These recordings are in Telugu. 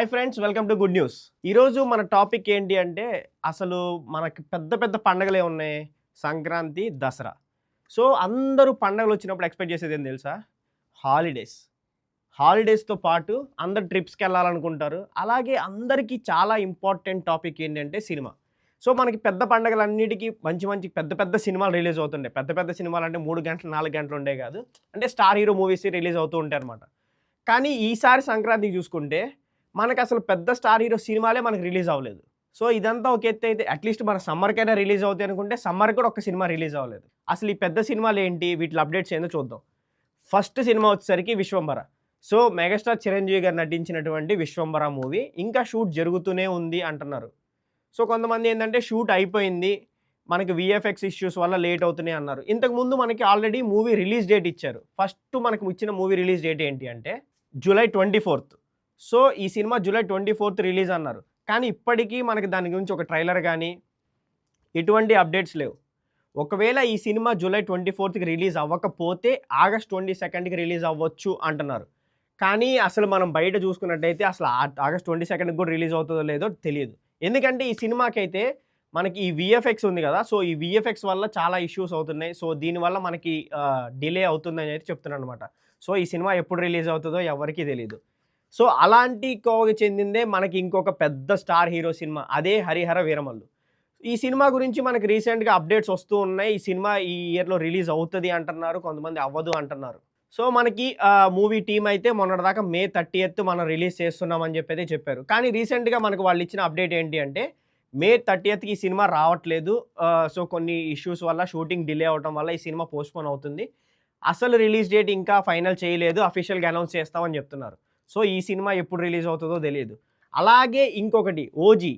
Hi friends, welcome to good news. ఈరోజు మన టాపిక్ ఏంటి అంటే అసలు మనకి పెద్ద పెద్ద పండగలే ఉన్నాయి. సంక్రాంతి, దసరా. సో అందరూ పండగలు వచ్చినప్పుడు ఎక్స్పెక్ట్ చేసేది ఏం తెలుసా? హాలిడేస్. హాలిడేస్‌తో పాటు అందరూ ట్రిప్స్‌కి వెళ్ళాలనుకుంటారు. అలాగే అందరికీ చాలా ఇంపార్టెంట్ టాపిక్ ఏంటంటే సినిమా. సో మనకి పెద్ద పండగలన్నిటికి మంచి మంచి పెద్ద పెద్ద సినిమాలు రిలీజ్ అవుతుంటాయి. పెద్ద పెద్ద సినిమాలు అంటే 3 గంటలు, 4 గంటలు ఉండేవి కాదు. అంటే స్టార్ హీరో మూవీస్ రిలీజ్ అవుతూ ఉంటాయన్నమాట. కానీ ఈసారి సంక్రాంతికి చూసుకుంటే మనకసలు పెద్ద స్టార్ హీరో సినిమాలే మనకు రిలీజ్ అవ్వలేదు. సో ఇదంతా ఒక ఎత్తైతే అట్‌లీస్ట్ మన సమ్మర్‌కైనా రిలీజ్ అవుతాయి అనుకుంటే సమ్మర్‌కి కూడా ఒక్క సినిమా రిలీజ్ అవ్వలేదు. అసలు ఈ పెద్ద సినిమాలేంటి? వీటిలో అప్డేట్స్ ఏందో చూద్దాం. ఫస్ట్ సినిమా వచ్చేసరికి 'విశ్వంబర'. సో మెగాస్టార్ చిరంజీవి గారు నటించినటువంటి 'విశ్వంబర' మూవీ ఇంకా షూట్ జరుగుతూనే ఉంది అంటున్నారు. సో కొంతమంది ఏందంటే షూట్ అయిపోయింది, మనకి వీఎఫ్ఎక్స్ ఇష్యూస్ వల్ల లేట్ అవుతున్నాయి అన్నారు. ఇంతకుముందు మనకి ఆల్రెడీ మూవీ రిలీజ్ డేట్ ఇచ్చారు. ఫస్ట్ మనకు ఇచ్చిన మూవీ రిలీజ్ డేట్ ఏంటి అంటే జూలై 24th. సో ఈ సినిమా జూలై 24th రిలీజ్ అన్నారు. కానీ ఇప్పటికీ మనకి దాని గురించి ఒక ట్రైలర్ గానీ, ఎటువంటి అప్డేట్స్ లేవు. ఒకవేళ ఈ సినిమా జూలై 24థ్‌కి రిలీజ్ అవ్వకపోతే ఆగస్ట్ 22కి రిలీజ్ అవ్వచ్చు అంటున్నారు. కానీ అసలు మనం బయట చూసుకున్నట్టయితే అసలు ఆగస్ట్ 22కి కూడా రిలీజ్ అవుతుందో లేదో తెలియదు. ఎందుకంటే ఈ సినిమాకైతే మనకి ఈ వీఎఫ్ఎక్స్ ఉంది కదా! సో ఈ వీఎఫ్ఎక్స్ వల్ల చాలా ఇష్యూస్ అవుతున్నాయి. సో దీనివల్ల మనకి డిలే అవుతుందని అయితే చెప్తున్నారనమాట. సో ఈ సినిమా ఎప్పుడు రిలీజ్ అవుతుందో ఎవరికీ తెలీదు. సో అలాంటి కోవకి చెందిందే మనకి ఇంకొక పెద్ద స్టార్ హీరో సినిమా. అదే 'హరిహర వీరమల్లు'. ఈ సినిమా గురించి మనకి రీసెంట్‌గా అప్డేట్స్ వస్తూ ఉన్నాయి. ఈ సినిమా ఈ ఇయర్‌లో రిలీజ్ అవుతది అంటున్నారు. కొంతమంది అవ్వదు అంటున్నారు. సో మనకి మూవీ టీమ్ అయితే మొన్నటిదాకా మే 30th మనం రిలీజ్ చేస్తున్నామని చెప్పైతే చెప్పారు. కానీ రీసెంట్‌గా మనకు వాళ్ళు ఇచ్చిన అప్డేట్ ఏంటి అంటే మే 30థ్‌కి ఈ సినిమా రావట్లేదు. సో కొన్ని ఇష్యూస్ వల్ల షూటింగ్ డిలే అవ్వటం వల్ల ఈ సినిమా పోస్ట్‌పోన్ అవుతుంది. అసలు రిలీజ్ డేట్ ఇంకా ఫైనల్ చేయలేదు. అఫీషియల్‌గా అనౌన్స్ చేస్తామని చెప్తున్నారు. సో ఈ సినిమా ఎప్పుడు రిలీజ్ అవుతుందో తెలీదు. అలాగే ఇంకొకటి 'ఓజీ'.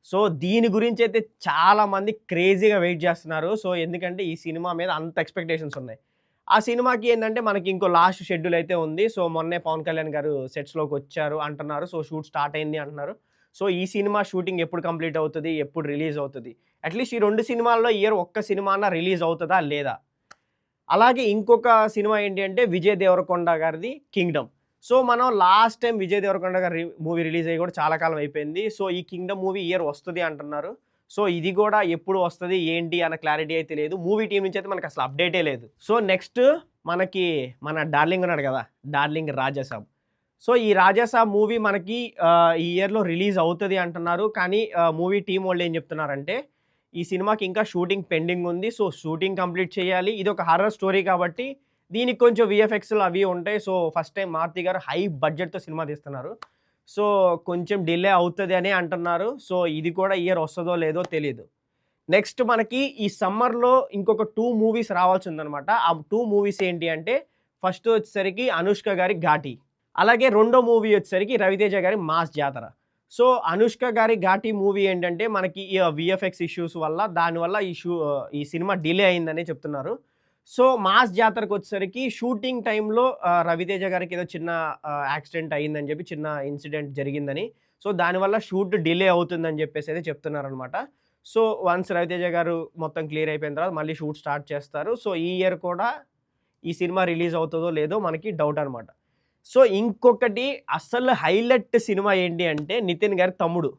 సో దీని గురించైతే చాలామంది క్రేజీగా వెయిట్ చేస్తున్నారు. సో ఎందుకంటే ఈ సినిమా మీద అంత ఎక్స్‌పెక్టేషన్స్ ఉన్నాయి. ఆ సినిమాకి ఏందంటే మనకి ఇంకో లాస్ట్ షెడ్యూల్ అయితే ఉంది. సో మొన్నే పవన్ కళ్యాణ్ గారు సెట్స్‌లోకొచ్చారు అంటున్నారు. సో షూట్ స్టార్ట్ అయింది అంటున్నారు. సో ఈ సినిమా షూటింగ్ ఎప్పుడు కంప్లీట్ అవుతది? ఎప్పుడు రిలీజ్ అవుతది? అట్‌లీస్ట్ ఈ 2 సినిమాల్లో ఇయర్ ఒక్క సినిమా అన్నా రిలీజ్ అవుతదా? లేదా? అలాగే ఇంకొక సినిమా ఏంటి అంటే విజయ్ దేవరకొండ గారిది 'కింగ్డమ్'. సో మనం లాస్ట్ టైం విజయ్ దేవరకొండ గారి మూవీ రిలీజ్ అయ్యి కూడా చాలా కాలం అయిపోయింది. సో ఈ 'కింగ్డమ్' మూవీ ఇయర్ వస్తది అంటున్నారు. సో ఇది కూడా ఎప్పుడు వస్తది, ఏంటి అన్న క్లారిటీ అయితే లేదు. మూవీ టీమ్ నుంచి అయితే మనకు అసలు అప్డేటే లేదు. సో నెక్స్ట్ మనకి మన డార్లింగ్ ఉన్నాడు కదా! డార్లింగ్ 'రాజాసాబ్'. సో ఈ 'రాజాసాబ్' మూవీ మనకి ఈ ఇయర్‌లో రిలీజ్ అవుతది అంటున్నారు. కానీ మూవీ టీమ్ వాళ్ళు ఏం చెప్తున్నారంటే ఈ సినిమాకి ఇంకా షూటింగ్ పెండింగ్ ఉంది. సో షూటింగ్ కంప్లీట్ చేయాలి. ఇదొక హారర్ స్టోరీ కాబట్టి దీనికి కొంచెం వీఎఫ్ఎక్స్‌లు అవి ఉంటాయి. సో ఫస్ట్ టైం 'మారుతి' గారు హై బడ్జెట్‌తో సినిమా తీస్తున్నారు. సో కొంచెం డిలే అవుతది అనే అంటున్నారు. సో ఇది కూడా ఇయర్ వస్తదో లేదో తెలీదు. నెక్స్ట్ మనకి ఈ సమ్మర్‌లో ఇంకొక 2 మూవీస్ రావాల్సిందనమాట. ఆ 2 మూవీస్ ఏంటి అంటే ఫస్ట్ వచ్చేసరికి 'అనుష్క' గారి 'ఘాటి'. అలాగే రెండో మూవీ వచ్చేసరికి 'రవితేజ' గారి 'మాస్ జాతర'. సో 'అనుష్క' గారి 'ఘాటి' మూవీ ఏంటంటే మనకి ఈ వీఎఫ్ఎక్స్ ఇష్యూస్ వల్ల దానివల్ల ఈ సినిమా డిలే అయిందనే చెప్తున్నారు. సో 'మాస్ జాతర'కొచ్చేసరికి షూటింగ్ టైంలో 'రవితేజ' గారికి ఏదో చిన్న యాక్సిడెంట్ అయిందని చెప్పి చిన్న ఇన్సిడెంట్ జరిగిందని. సో దానివల్ల షూట్ డిలే అవుతుందని చెప్పేసి అయితే చెప్తున్నారనమాట. సో వన్స్ 'రవితేజ' గారు మొత్తం క్లియర్ అయిపోయిన తర్వాత మళ్ళీ షూట్ స్టార్ట్ చేస్తారు. సో ఈ ఇయర్ కూడా ఈ సినిమా రిలీజ్ అవుతదో లేదో మనకి డౌట్ అనమాట. సో ఇంకొకటి అసలు హైలైట్ సినిమా ఏంటి అంటే 'నితిన్' గారి 'తమ్ముడు'.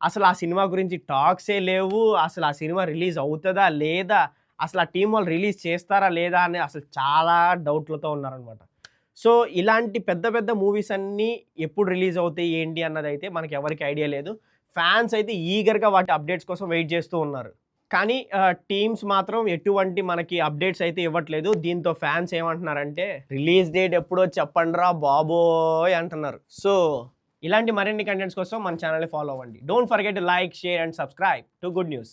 అసలు ఆ సినిమా గురించి టాక్సే లేవు. అసలు ఆ సినిమా రిలీజ్ అవుతదా? లేదా? అసలు ఆ టీమ్ వాళ్ళు రిలీజ్ చేస్తారా? లేదా? అని అసలు చాలా డౌట్‌లతో ఉన్నారనమాట. సో ఇలాంటి పెద్ద పెద్ద మూవీస్ అన్నీ ఎప్పుడు రిలీజ్ అవుతాయి? ఏంటి? అన్నదైతే మనకి ఎవరికీ ఐడియా లేదు. ఫ్యాన్స్ అయితే ఈగర్‌గా వాటి అప్డేట్స్ కోసం వెయిట్ చేస్తూ ఉన్నారు. కానీ టీమ్స్ మాత్రం ఎటువంటి మనకి అప్డేట్స్ అయితే ఇవ్వట్లేదు. దీంతో ఫ్యాన్స్ ఏమంటున్నారంటే రిలీజ్ డేట్ ఎప్పుడో చెప్పండ్రా బాబోయ్ అంటున్నారు. సో ఇలాంటి మరిన్ని కంటెంట్స్ కోసం మన ఛానల్‌ని ఫాలో అవ్వండి. Don't forget to like, share and subscribe to good news.